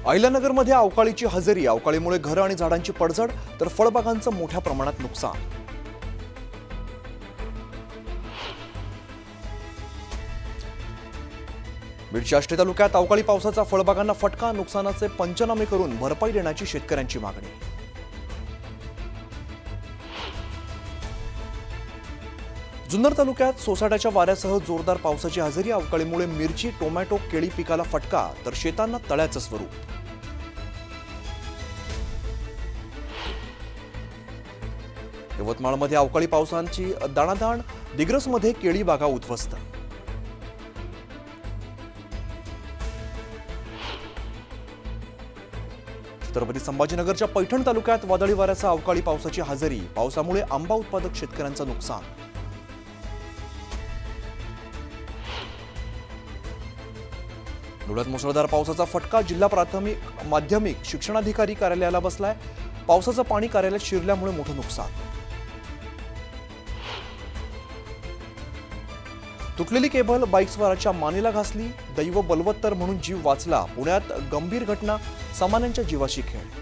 अहिल्यानगरमध्ये अवकाळीची हजेरी. अवकाळीमुळे घरं आणि झाडांची पडझड तर फळबागांचं मोठ्या प्रमाणात नुकसान. बीडच्या आष्टी तालुक्यात अवकाळी पावसाचा फळबागांना फटका. नुकसानाचे पंचनामे करून भरपाई देण्याची शेतकऱ्यांची मागणी. जुन्नर तालुक्यात सोसाट्याच्या वाऱ्यासह जोरदार पावसाची हजेरी. अवकाळीमुळे मिरची, टोमॅटो, केळी पिकाला फटका तर शेतांना तळ्याचं स्वरूप. यवतमाळमध्ये अवकाळी पावसाची दाणादाण. दिग्रसमध्ये केळी बागा उद्ध्वस्त. छत्रपती संभाजीनगरच्या पैठण तालुक्यात वादळी वाऱ्यासह अवकाळी पावसाची हजेरी. पावसामुळे आंबा उत्पादक शेतकऱ्यांचं नुकसान. धुळ्यात मुसळधार पावसाचा फटका. जिल्हा प्राथमिक माध्यमिक शिक्षणाधिकारी कार्यालयाला बसलाय. पावसाचं पाणी कार्यालयात शिरल्यामुळे मोठं नुकसान. तुटलेली केबल बाईकस्वाराच्या मानेला घासली. दैव बलवत्तर म्हणून जीव वाचला. पुण्यात गंभीर घटना. सामान्यांच्या जीवाशी खेळ.